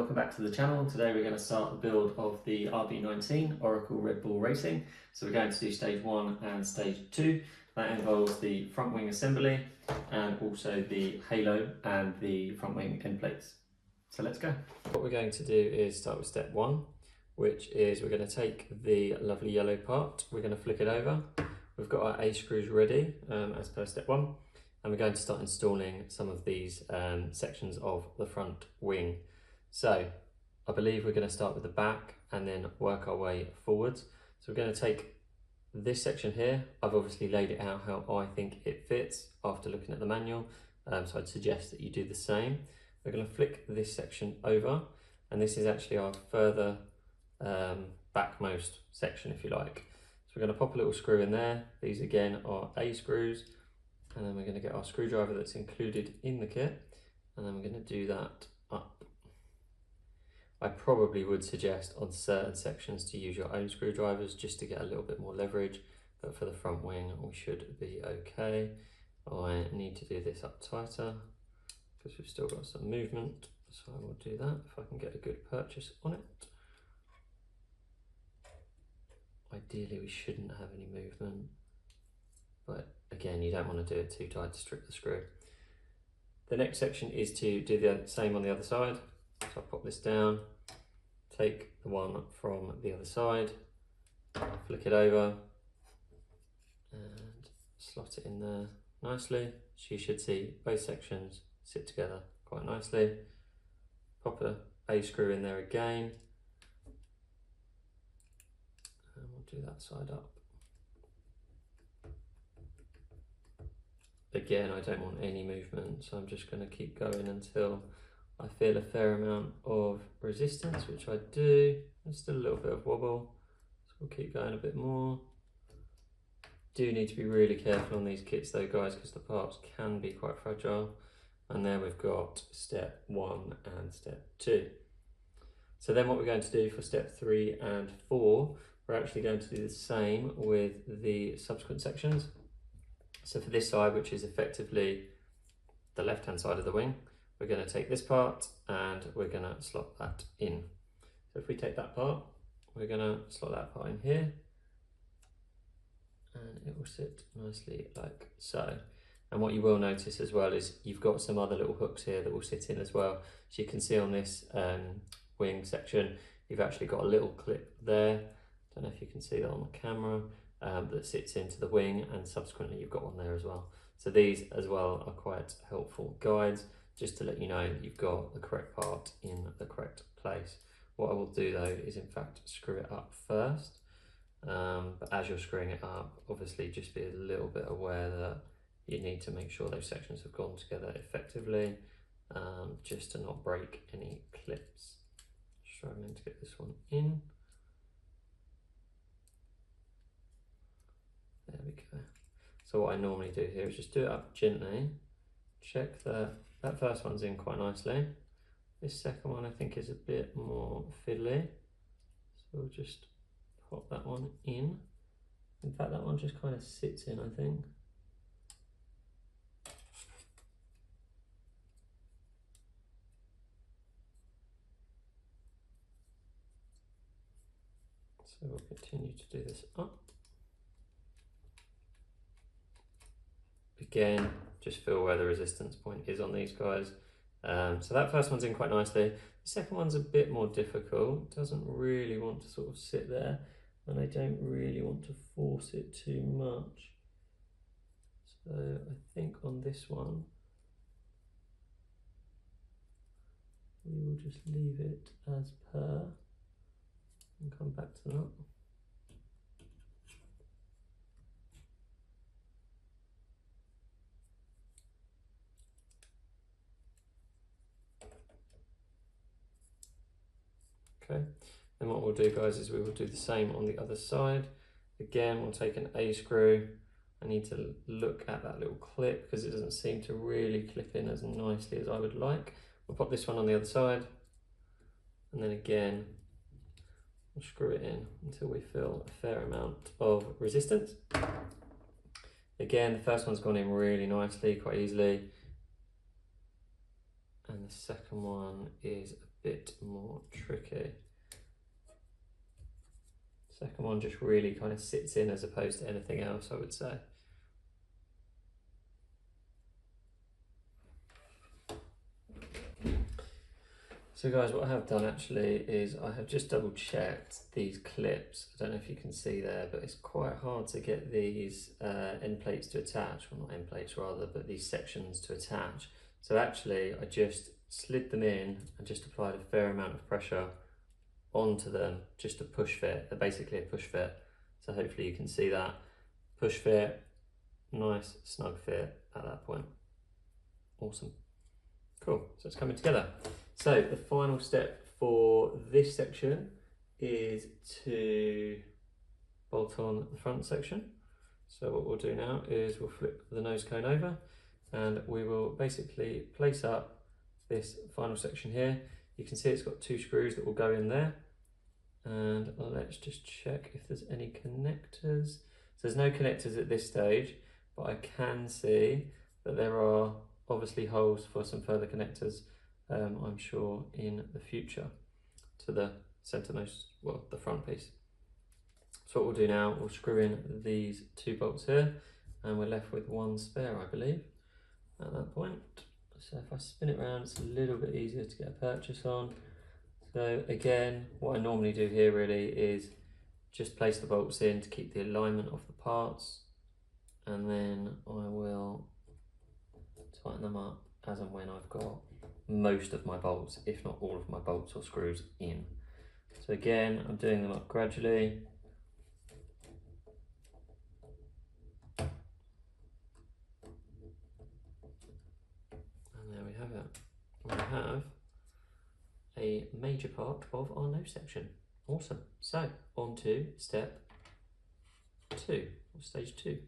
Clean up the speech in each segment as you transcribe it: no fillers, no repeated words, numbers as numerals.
welcome back to the channel. Today we're going to start the build of the RB19 Oracle Red Bull Racing. So we're going to do stage 1 and stage 2. That involves the front wing assembly and also the halo and the front wing end plates. So let's go. What we're going to do is start with step 1, which is we're going to take the lovely yellow part, we're going to flick it over. We've got our A screws ready as per step 1. And we're going to start installing some of these sections of the front wing. So I believe we're going to start with the back and then work our way forwards. So we're going to take this section here. I've obviously laid it out how I think it fits after looking at the manual. So I'd suggest that you do the same. We're going to flick this section over, and this is actually our further backmost section, if you like. So we're going to pop a little screw in there. These again are A screws. And then we're going to get our screwdriver that's included in the kit, and then we're going to do that up. I probably would suggest on certain sections to use your own screwdrivers just to get a little bit more leverage, but for the front wing we should be okay. I need to do this up tighter because we've still got some movement, so I will do that if I can get a good purchase on it. Ideally we shouldn't have any movement, but again, you don't want to do it too tight to strip the screw. The next section is to do the same on the other side. So I'll pop this down, take the one from the other side, flick it over, and slot it in there nicely. So you should see both sections sit together quite nicely. Pop a screw in there again, and we'll do that side up. Again, I don't want any movement, so I'm just going to keep going until I feel a fair amount of resistance, which I do. There's still a little bit of wobble, so we'll keep going a bit more. Do need to be really careful on these kits though, guys, because the parts can be quite fragile. And there we've got step 1 and step 2. So then what we're going to do for step 3 and 4, we're actually going to do the same with the subsequent sections. So for this side, which is effectively the left-hand side of the wing, we're going to take this part and we're going to slot that in. So if we take that part, we're going to slot that part in here, and it will sit nicely like so. And what you will notice as well is you've got some other little hooks here that will sit in as well. So you can see on this wing section, you've actually got a little clip there. Don't know if you can see that on the camera. That sits into the wing, and subsequently you've got one there as well. So these as well are quite helpful guides, just to let you know that you've got the correct part in the correct place. What I will do though is in fact screw it up first, but as you're screwing it up, obviously just be a little bit aware that you need to make sure those sections have gone together effectively, just to not break any clips. Struggling to get this one in. There we go. So what I normally do here is just do it up gently, check that that first one's in quite nicely. This second one I think is a bit more fiddly, so we'll just pop that one in. In fact, that one just kind of sits in, I think. So we'll continue to do this up. Again, just feel where the resistance point is on these guys. So that first one's in quite nicely. The second one's a bit more difficult. Doesn't really want to sort of sit there, and I don't really want to force it too much. So I think on this one, we will just leave it as per and come back to that. Okay, then what we'll do, guys, is we will do the same on the other side. Again, we'll take an A screw. I need to look at that little clip because it doesn't seem to really clip in as nicely as I would like. We'll pop this one on the other side, and then again, we'll screw it in until we feel a fair amount of resistance. Again, the first one's gone in really nicely, quite easily. And the second one is a bit more tricky. Second one just really kind of sits in as opposed to anything else, I would say. So guys, what I have done actually is I have just double checked these clips. I don't know if you can see there, but it's quite hard to get these end plates to attach, well not end plates rather, but these sections to attach. So actually I just slid them in and just applied a fair amount of pressure onto them just to push fit. They're basically a push fit, so hopefully you can see that. Push fit, nice snug fit at that point. Awesome. Cool, so it's coming together. So the final step for this section is to bolt on the front section. So what we'll do now is we'll flip the nose cone over and we will basically place up this final section here. You can see it's got 2 screws that will go in there. And let's just check if there's any connectors. So there's no connectors at this stage, but I can see that there are obviously holes for some further connectors, I'm sure, in the future to the center nose, well, the front piece. So what we'll do now, we'll screw in these 2 bolts here and we're left with 1 spare, I believe, at that point. So if I spin it around, it's a little bit easier to get a purchase on. So again, what I normally do here really is just place the bolts in to keep the alignment of the parts, and then I will tighten them up as and when I've got most of my bolts, if not all of my bolts or screws in. So again, I'm doing them up gradually. And there we have it. We have a major part of our nose section. Awesome. So on to step 2, or stage 2.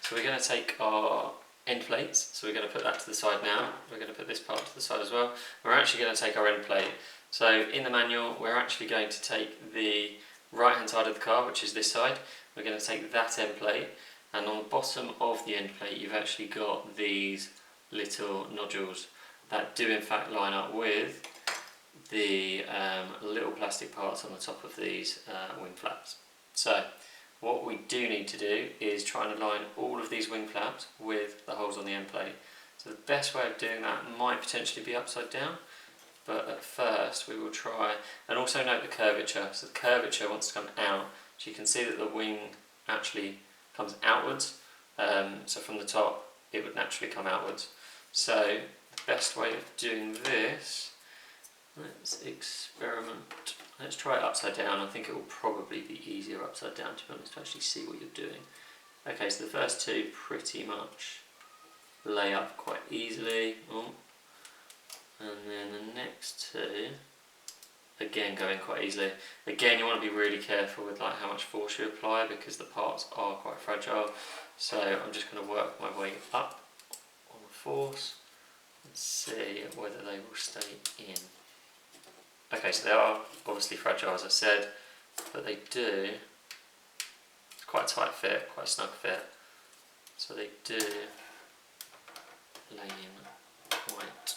So we're going to take our end plates, so we're going to put that to the side now. We're going to put this part to the side as well. We're actually going to take our end plate. So in the manual, we're actually going to take the right hand side of the car, which is this side. We're going to take that end plate, and on the bottom of the end plate you've actually got these little nodules that do in fact line up with the little plastic parts on the top of these wing flaps. So what we do need to do is try and align all of these wing flaps with the holes on the end plate. So the best way of doing that might potentially be upside down, but at first we will try, and also note the curvature. So the curvature wants to come out, so you can see that the wing actually comes outwards. So from the top it would naturally come outwards. So the best way of doing this, let's experiment. Let's try it upside down. I think it will probably be easier upside down, to be honest, to actually see what you're doing. Okay, so the first 2 pretty much lay up quite easily. Oh. And then the next 2, again, go in quite easily. Again, you want to be really careful with like how much force you apply, because the parts are quite fragile. So I'm just going to work my way up on the force and see whether they will stay in. Okay, so they are obviously fragile, as I said, but they do, it's quite a tight fit, quite a snug fit, so they do lay in quite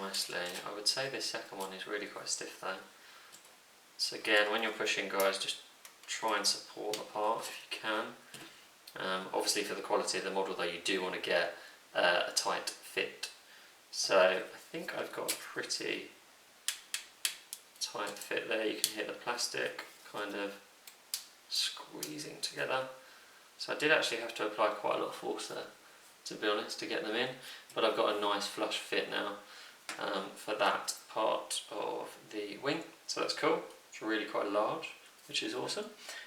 nicely. I would say this second one is really quite stiff though. So again, when you're pushing, guys, just try and support the part if you can. Obviously for the quality of the model though, you do want to get a tight fit. So I think I've got a pretty tight fit there. You can hear the plastic kind of squeezing together. So I did actually have to apply quite a lot of force there, to be honest, to get them in, but I've got a nice flush fit now for that part of the wing, so that's cool. It's really quite large, which is awesome.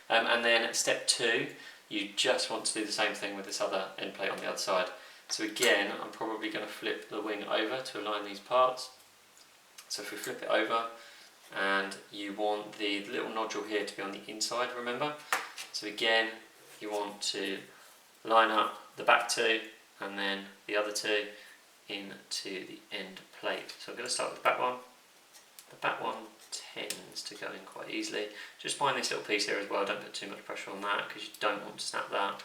And then step 2, you just want to do the same thing with this other end plate on the other side. So again, I'm probably going to flip the wing over to align these parts. So if we flip it over, and you want the little nodule here to be on the inside, remember? So again, you want to line up the back 2 and then the other 2 into the end plate. So I'm going to start with the back one. The back one tends to go in quite easily. Just find this little piece here as well, don't put too much pressure on that because you don't want to snap that.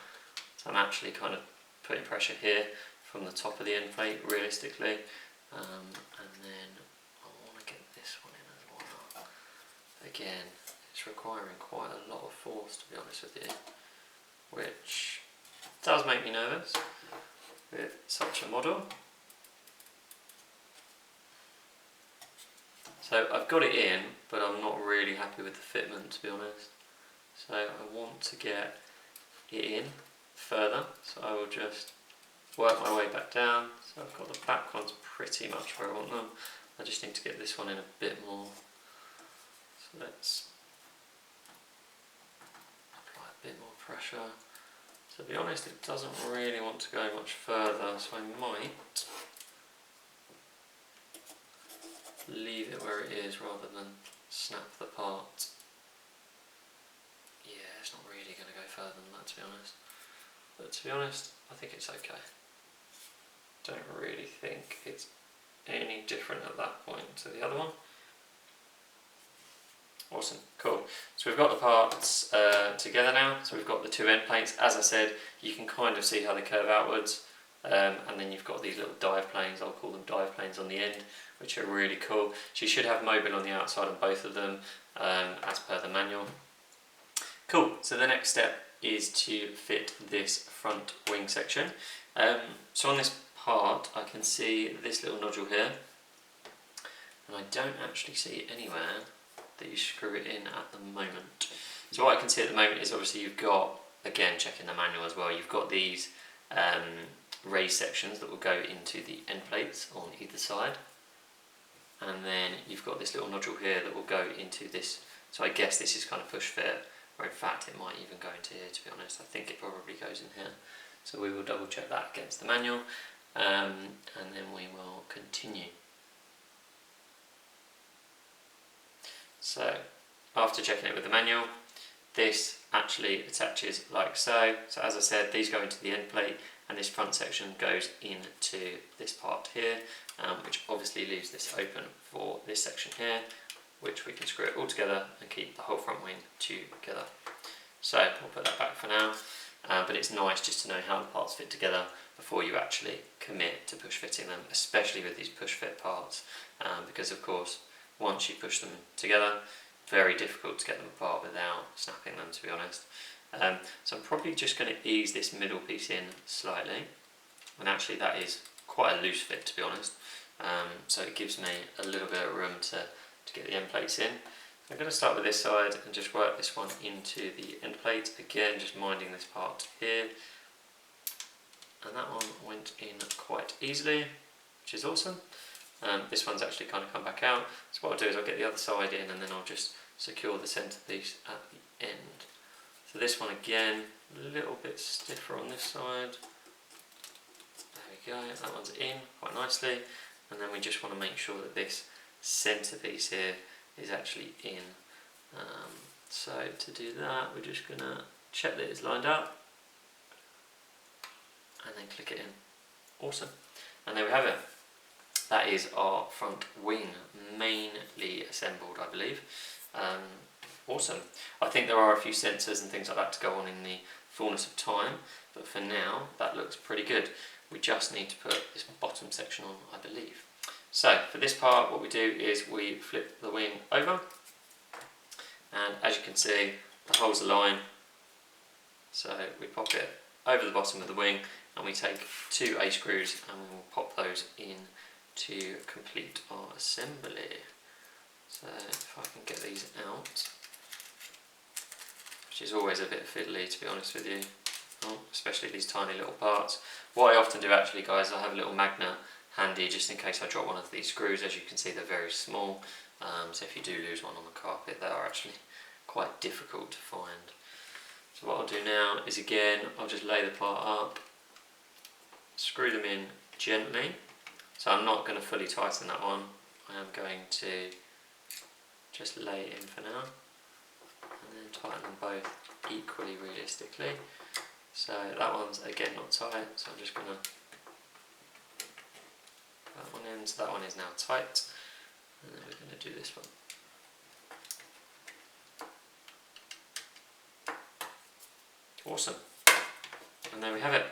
So I'm actually kind of putting pressure here from the top of the end plate realistically, and then I want to get this one in as well. Again, it's requiring quite a lot of force, to be honest with you, which does make me nervous with such a model. So I've got it in, but I'm not really happy with the fitment, to be honest. So I want to get it in further, so I will just work my way back down. So I've got the back ones pretty much where I want them. I just need to get this one in a bit more. So let's apply a bit more pressure. To be honest, it doesn't really want to go much further, so I might leave it where it is rather than snap the part. Yeah, it's not really going to go further than that, to be honest. But to be honest, I think it's okay. Don't really think it's any different at that point to the other one. Awesome, cool. So we've got the parts together now. So we've got the two end plates. As I said, you can kind of see how they curve outwards. And then you've got these little dive planes, I'll call them dive planes on the end, which are really cool. So you should have mobile on the outside of both of them, as per the manual. Cool, so the next step is to fit this front wing section. So on this part, I can see this little nodule here, and I don't actually see anywhere that you screw it in at the moment. So what I can see at the moment is obviously you've got, again checking the manual as well, you've got these raised sections that will go into the end plates on either side, and then you've got this little nodule here that will go into this. So I guess this is kind of push fit, or in fact it might even go into here, to be honest. I think it probably goes in here, so we will double check that against the manual, and then we will continue. So after checking it with the manual, this actually attaches like so. So as I said, these go into the end plate, and this front section goes into this part here, which obviously leaves this open for this section here, which we can screw it all together and keep the whole front wing together. So we'll put that back for now, but it's nice just to know how the parts fit together before you actually commit to push fitting them, especially with these push fit parts, because of course once you push them together, very difficult to get them apart without snapping them, to be honest. So I'm probably just going to ease this middle piece in slightly, and actually that is quite a loose fit, to be honest, so it gives me a little bit of room to get the end plates in. I'm going to start with this side and just work this one into the end plate, again just minding this part here, and that one went in quite easily, which is awesome. This one's actually kind of come back out, so what I'll do is I'll get the other side in and then I'll just secure the centre piece at the end. So this one again, a little bit stiffer on this side. There we go, that one's in quite nicely, and then we just want to make sure that this centre piece here is actually in. So to do that, we're just going to check that it's lined up and then click it in. Awesome, and there we have it. That is our front wing, mainly assembled, I believe. Awesome. I think there are a few sensors and things like that to go on in the fullness of time, but for now that looks pretty good. We just need to put this bottom section on, I believe. So for this part, what we do is we flip the wing over, and as you can see, the holes align. So we pop it over the bottom of the wing, and we take 2 A screws and we will pop those in to complete our assembly. So if I can get these out, which is always a bit fiddly, to be honest with you, especially these tiny little parts. What I often do actually, guys, I have a little magnet handy just in case I drop one of these screws. As you can see, they're very small, so if you do lose one on the carpet, they are actually quite difficult to find. So what I'll do now is, again, I'll just lay the part up, screw them in gently. So I'm not going to fully tighten that one, I am going to just lay it in for now, and then tighten them both equally realistically. So that one's again not tight, so I'm just going to put that one in, so that one is now tight, and then we're going to do this one. Awesome, and there we have it.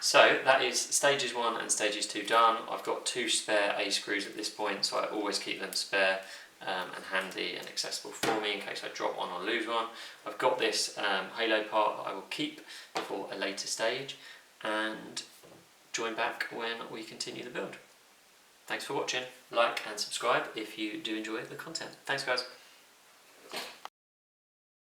So that is stages 1 and stages 2 done. I've got 2 spare A screws at this point, so I always keep them spare and handy and accessible for me in case I drop one or lose one. I've got this halo part that I will keep for a later stage, and join back when we continue the build. Thanks for watching. Like and subscribe if you do enjoy the content. Thanks guys.